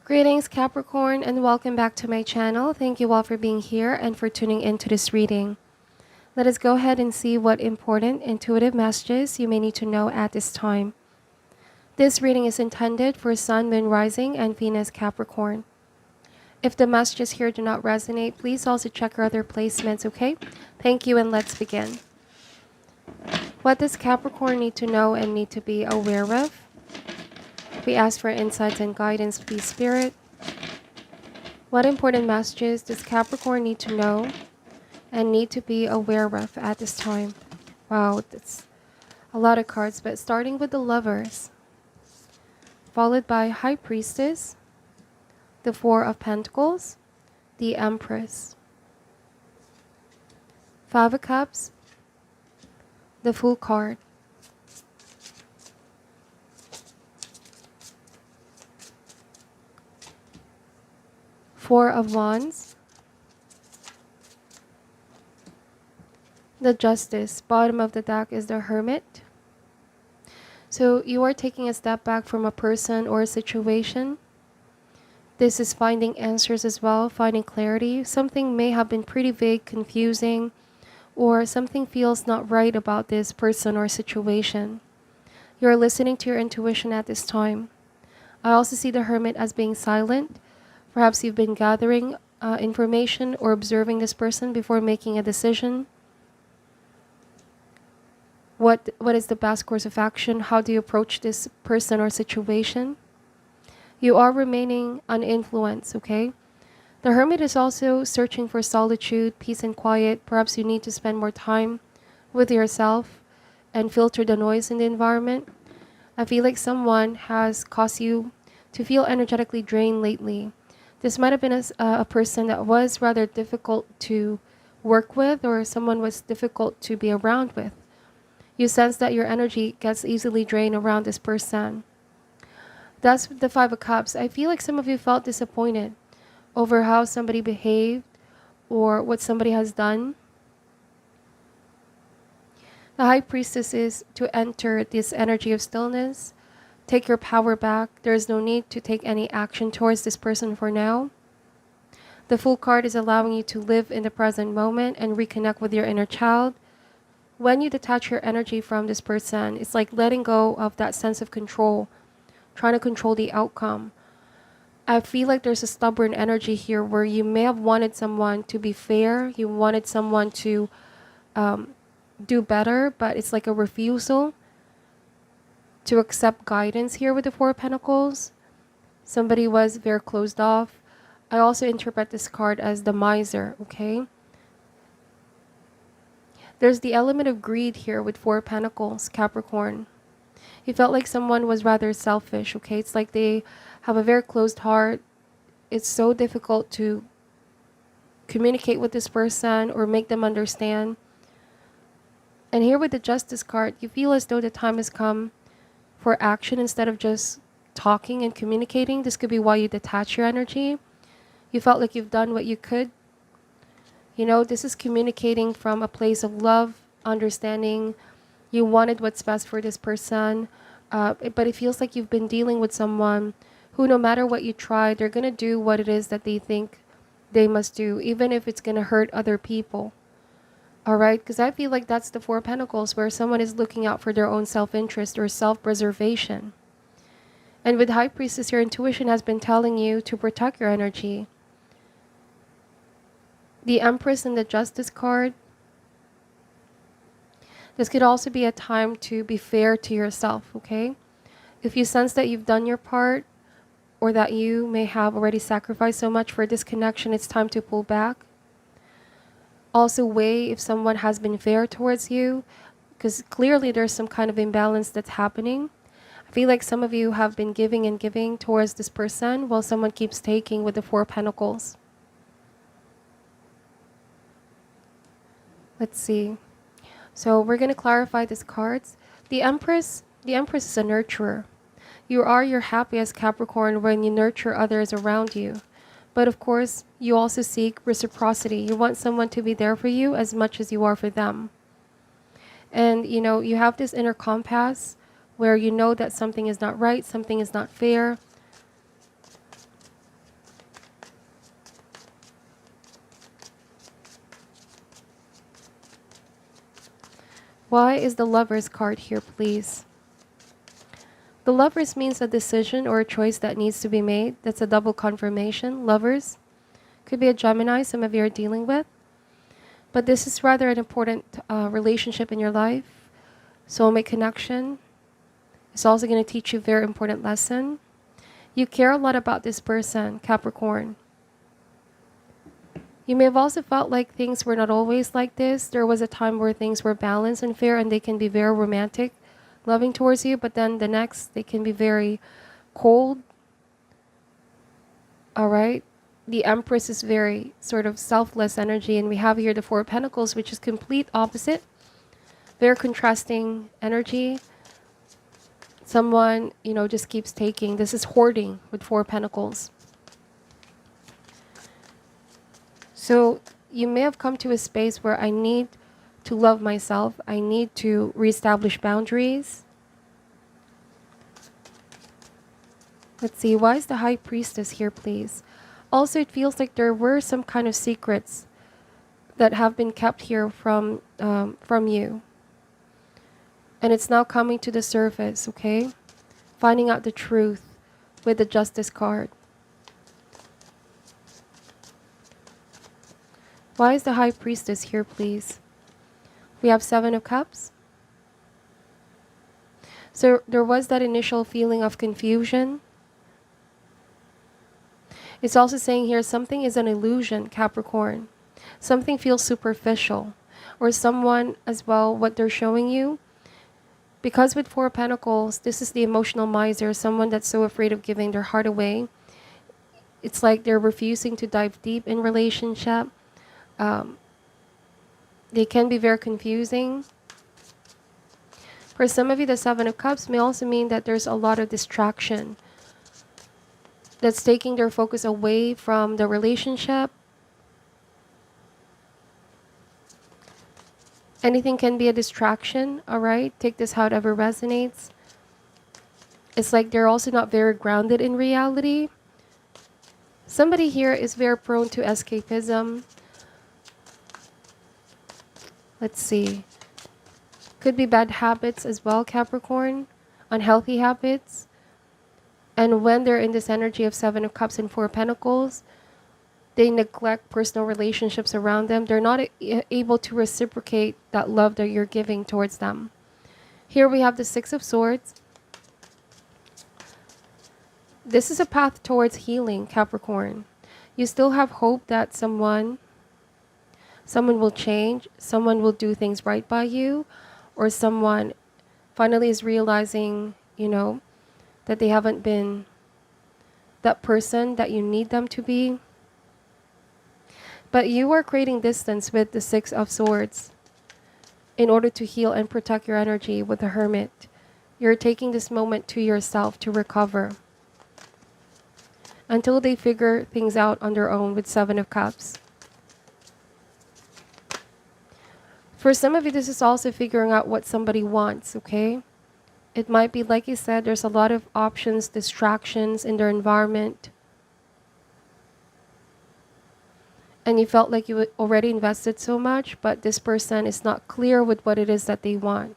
Greetings Capricorn and welcome back to my channel. Thank you all for being here and for tuning into this reading. Let us go ahead and see what important intuitive messages you may need to know at this time. This reading is intended for Sun, Moon, Rising, and Venus Capricorn. If the messages here do not resonate, please also check our other placements, okay? Thank you and let's begin. What does Capricorn need to know and need to be aware of? We ask for insights and guidance, please, Spirit. What important messages does Capricorn need to know and need to be aware of at this time? Wow, that's a lot of cards, but starting with the Lovers, followed by High Priestess, the Four of Pentacles, the Empress, Five of Cups, the Fool card, Four of Wands, the Justice. Bottom of the deck is the Hermit. So you are taking a step back from a person or a situation. This is finding answers as well, finding clarity. Something may have been pretty vague, confusing, or something feels not right about this person or situation. You're listening to your intuition at this time. I also see the Hermit as being silent. Perhaps you've been gathering information or observing this person before making a decision. What is the best course of action? How do you approach this person or situation? You are remaining uninfluenced, okay? The Hermit is also searching for solitude, peace and quiet. Perhaps you need to spend more time with yourself and filter the noise in the environment. I feel like someone has caused you to feel energetically drained lately. This might have been a person that was rather difficult to work with, or someone was difficult to be around with. You sense that your energy gets easily drained around this person. That's the Five of Cups. I feel like some of you felt disappointed over how somebody behaved or what somebody has done. The High Priestess is to enter this energy of stillness. Take your power back. There is no need to take any action towards this person for now. The Fool card is allowing you to live in the present moment and reconnect with your inner child. When you detach your energy from this person, it's like letting go of that sense of control, trying to control the outcome. I feel like there's a stubborn energy here where you may have wanted someone to be fair, you wanted someone to do better, but it's like a refusal to accept guidance here with the Four of Pentacles. Somebody was very closed off. I also interpret this card as the Miser, okay? There's the element of greed here with Four of Pentacles, Capricorn. You felt like someone was rather selfish, okay? It's like they have a very closed heart. It's so difficult to communicate with this person or make them understand. And here with the Justice card, you feel as though the time has come for action instead of just talking and communicating. This could be why you detach your energy. You felt like you've done what you could. You know, this is communicating from a place of love, understanding. You wanted what's best for this person, but it feels like you've been dealing with someone who, no matter what you try, they're going to do what it is that they think they must do, even if it's going to hurt other people. All right, because I feel like that's the Four of Pentacles, where someone is looking out for their own self-interest or self-preservation. And with High Priestess, your intuition has been telling you to protect your energy. The Empress and the Justice card. This could also be a time to be fair to yourself, okay? If you sense that you've done your part or that you may have already sacrificed so much for this connection, it's time to pull back. Also weigh if someone has been fair towards you, because clearly there's some kind of imbalance that's happening. I feel like some of you have been giving and giving towards this person while someone keeps taking with the Four of Pentacles. Let's see. So we're going to clarify these cards. The Empress is a nurturer. You are your happiest, Capricorn, when you nurture others around you. But of course, you also seek reciprocity. You want someone to be there for you as much as you are for them. And, you know, you have this inner compass where you know that something is not right, something is not fair. Why is the Lovers card here, please? The Lovers means a decision or a choice that needs to be made. That's a double confirmation. Lovers could be a Gemini, some of you are dealing with. But this is rather an important relationship in your life. Soulmate connection. It's also going to teach you a very important lesson. You care a lot about this person, Capricorn. You may have also felt like things were not always like this. There was a time where things were balanced and fair, and they can be very romantic, loving towards you, but then the next, they can be very cold. All right? The Empress is very sort of selfless energy, and we have here the Four of Pentacles, which is complete opposite. Very contrasting energy. Someone, just keeps taking. This is hoarding with Four of Pentacles. So you may have come to a space where I need to love myself. I need to reestablish boundaries. Let's see, why is the High Priestess here, please? Also, it feels like there were some kind of secrets that have been kept here from you. And it's now coming to the surface, okay? Finding out the truth with the Justice card. Why is the High Priestess here, please? We have Seven of Cups. So there was that initial feeling of confusion. It's also saying here something is an illusion, Capricorn. Something feels superficial. Or someone as well, what they're showing you. Because with Four of Pentacles, this is the emotional miser, someone that's so afraid of giving their heart away. It's like they're refusing to dive deep in relationship. They can be very confusing. For some of you, the Seven of Cups may also mean that there's a lot of distraction that's taking their focus away from the relationship. Anything can be a distraction, all right? Take this however resonates. It's like they're also not very grounded in reality. Somebody here is very prone to escapism. Let's see. Could be bad habits as well, Capricorn. Unhealthy habits. And when they're in this energy of Seven of Cups and Four of Pentacles, they neglect personal relationships around them. They're not able to reciprocate that love that you're giving towards them. Here we have the Six of Swords. This is a path towards healing, Capricorn. You still have hope that someone will change, someone will do things right by you, or someone finally is realizing, that they haven't been that person that you need them to be. But you are creating distance with the Six of Swords in order to heal and protect your energy with the Hermit. You're taking this moment to yourself to recover until they figure things out on their own with Seven of Cups. For some of you, this is also figuring out what somebody wants, okay? It might be, like I said, there's a lot of options, distractions in their environment. And you felt like you already invested so much, but this person is not clear with what it is that they want.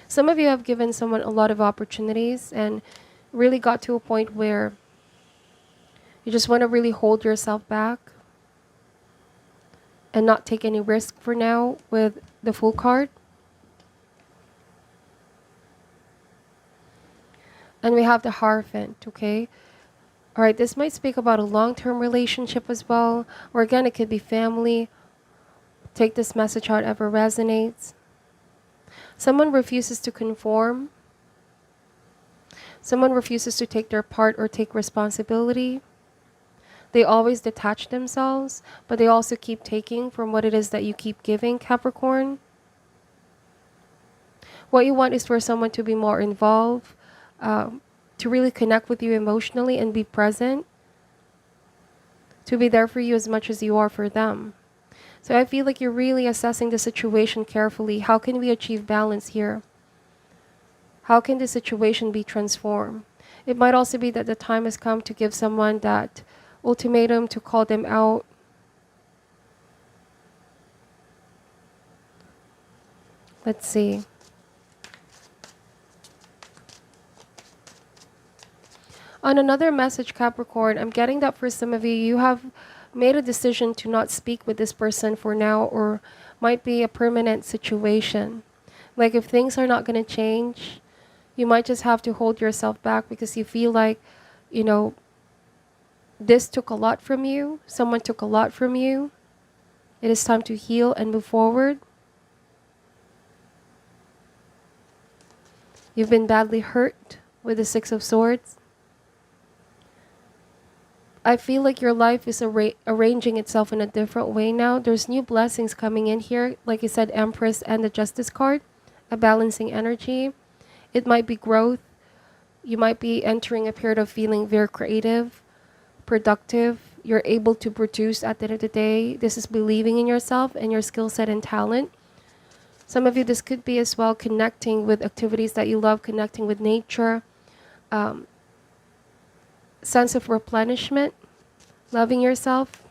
Some of you have given someone a lot of opportunities and really got to a point where you just want to really hold yourself back and not take any risk for now with the Fool card. And we have the Hierophant, okay? All right, this might speak about a long-term relationship as well. Or again, it could be family. Take this message however resonates. Someone refuses to conform. Someone refuses to take their part or take responsibility. They always detach themselves, but they also keep taking from what it is that you keep giving, Capricorn. What you want is for someone to be more involved, to really connect with you emotionally and be present, to be there for you as much as you are for them. So I feel like you're really assessing the situation carefully. How can we achieve balance here? How can the situation be transformed? It might also be that the time has come to give someone that ultimatum, to call them out. Let's see. On another message, Capricorn, I'm getting that for some of you, you have made a decision to not speak with this person for now, or might be a permanent situation. Like if things are not going to change, you might just have to hold yourself back because you feel like, you know, this took a lot from you. Someone took a lot from you. It is time to heal and move forward. You've been badly hurt with the Six of Swords. I feel like your life is arranging itself in a different way now. There's new blessings coming in here. Like I said, Empress and the Justice card, a balancing energy. It might be growth. You might be entering a period of feeling very creative, productive. You're able to produce at the end of the day. This is believing in yourself and your skill set and talent. Some of you, this could be as well connecting with activities that you love, connecting with nature, sense of replenishment, loving yourself.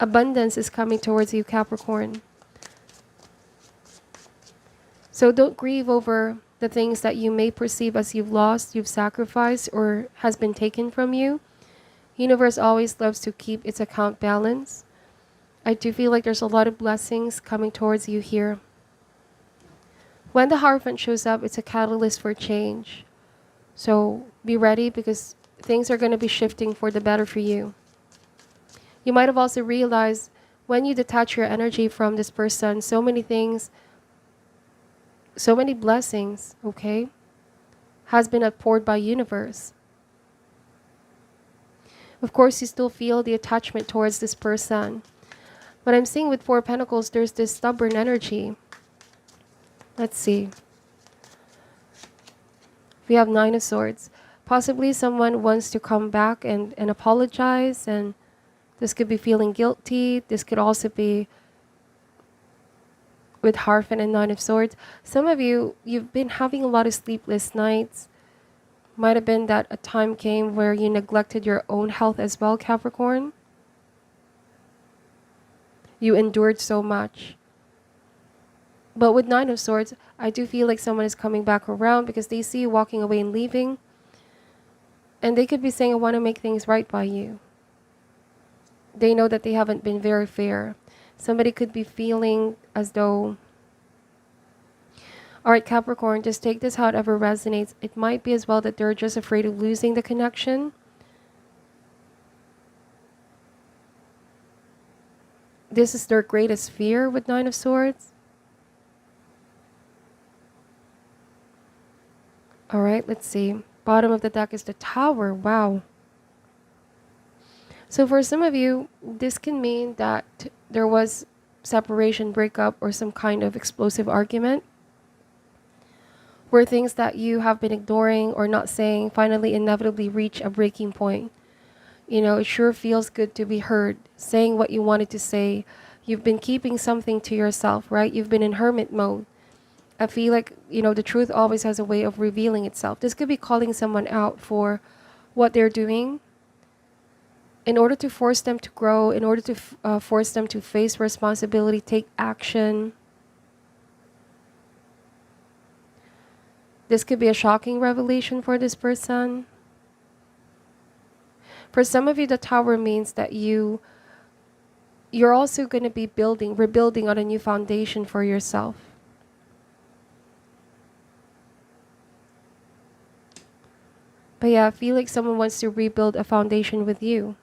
Abundance is coming towards you, Capricorn. So don't grieve over the things that you may perceive as you've lost, you've sacrificed, or has been taken from you. Universe always loves to keep its account balanced. I do feel like there's a lot of blessings coming towards you here. When the Hierophant shows up, it's a catalyst for change. So be ready because things are going to be shifting for the better for you. You might have also realized when you detach your energy from this person, so many things, so many blessings, okay, has been poured by universe. Of course, you still feel the attachment towards this person. But I'm seeing with Four of Pentacles, there's this stubborn energy. Let's see. We have Nine of Swords. Possibly someone wants to come back and apologize, and this could be feeling guilty. This could also be with Hierophant and Nine of Swords. Some of you, you've been having a lot of sleepless nights. Might have been that a time came where you neglected your own health as well, Capricorn. You endured so much. But with Nine of Swords, I do feel like someone is coming back around because they see you walking away and leaving. And they could be saying, I want to make things right by you. They know that they haven't been very fair. Somebody could be feeling as though... Alright, Capricorn, just take this how it ever resonates. It might be as well that they're just afraid of losing the connection. This is their greatest fear with Nine of Swords. Alright, let's see. Bottom of the deck is the Tower. Wow. So for some of you, this can mean that there was separation, breakup, or some kind of explosive argument, where things that you have been ignoring or not saying finally inevitably reach a breaking point. You know, it sure feels good to be heard, saying what you wanted to say. You've been keeping something to yourself, right? You've been in hermit mode. I feel like, you know, the truth always has a way of revealing itself. This could be calling someone out for what they're doing in order to force them to grow, in order to force them to face responsibility, take action. This could be a shocking revelation for this person. For some of you, the Tower means that you're also going to be rebuilding on a new foundation for yourself. But yeah, I feel like someone wants to rebuild a foundation with you.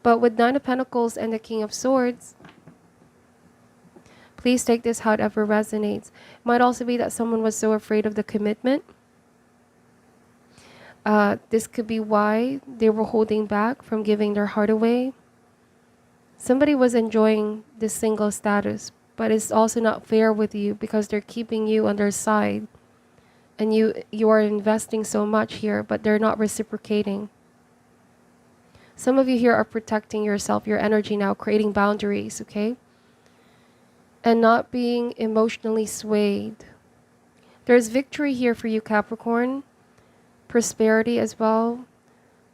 But with Nine of Pentacles and the King of Swords, please take this how it ever resonates. It might also be that someone was so afraid of the commitment. This could be why they were holding back from giving their heart away. Somebody was enjoying this single status, but it's also not fair with you because they're keeping you on their side. And you are investing so much here, but they're not reciprocating. Some of you here are protecting yourself, your energy now, creating boundaries, okay? And not being emotionally swayed. There's victory here for you, Capricorn. Prosperity as well.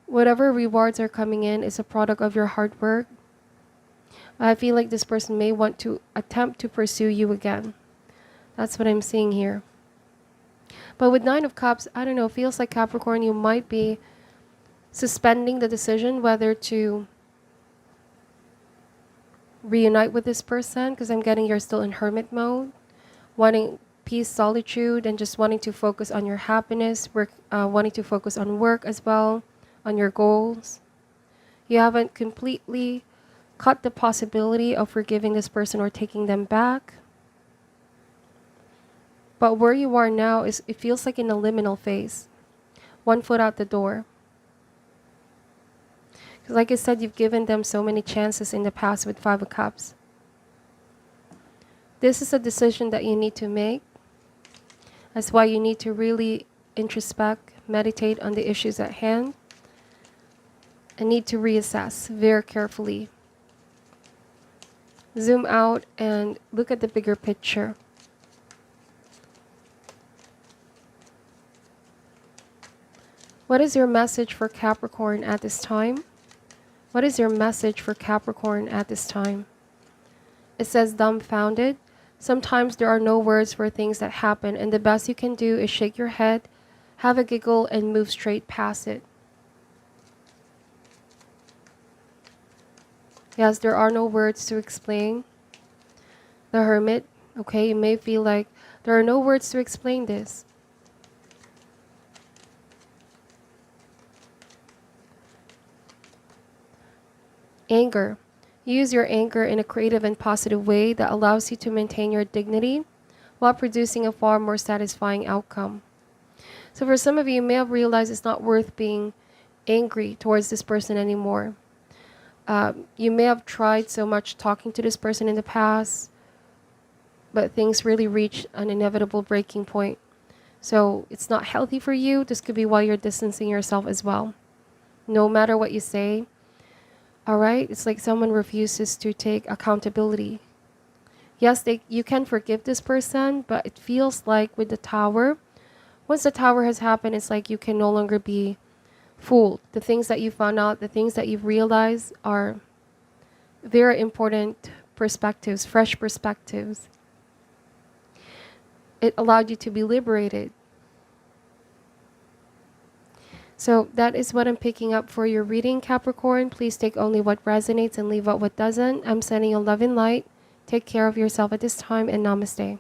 Whatever rewards are coming in is a product of your hard work. I feel like this person may want to attempt to pursue you again. That's what I'm seeing here. But with Nine of Cups, I don't know, feels like Capricorn, you might be suspending the decision whether to reunite with this person, because I'm getting you're still in hermit mode, wanting peace, solitude, and just wanting to focus on your happiness, wanting to focus on work as well, on your goals. You haven't completely cut the possibility of forgiving this person or taking them back. But where you are now is, it feels like in a liminal phase. One foot out the door. Because like I said, you've given them so many chances in the past with Five of Cups. This is a decision that you need to make. That's why you need to really introspect, meditate on the issues at hand, and need to reassess very carefully. Zoom out and look at the bigger picture. What is your message for Capricorn at this time? What is your message for Capricorn at this time? It says dumbfounded. Sometimes there are no words for things that happen, and the best you can do is shake your head, have a giggle, and move straight past it. Yes, there are no words to explain. The Hermit, okay, you may feel like there are no words to explain this. Anger. Use your anger in a creative and positive way that allows you to maintain your dignity while producing a far more satisfying outcome. So for some of you, you may have realized it's not worth being angry towards this person anymore. You may have tried so much talking to this person in the past, but things really reach an inevitable breaking point. So it's not healthy for you. This could be why you're distancing yourself as well. No matter what you say, all right, it's like someone refuses to take accountability. Yes, you can forgive this person, but it feels like with the Tower, once the Tower has happened, it's like you can no longer be fooled. The things that you found out, the things that you've realized are very important perspectives, fresh perspectives. It allowed you to be liberated. So that is what I'm picking up for your reading, Capricorn. Please take only what resonates and leave out what doesn't. I'm sending you love and light. Take care of yourself at this time, and namaste.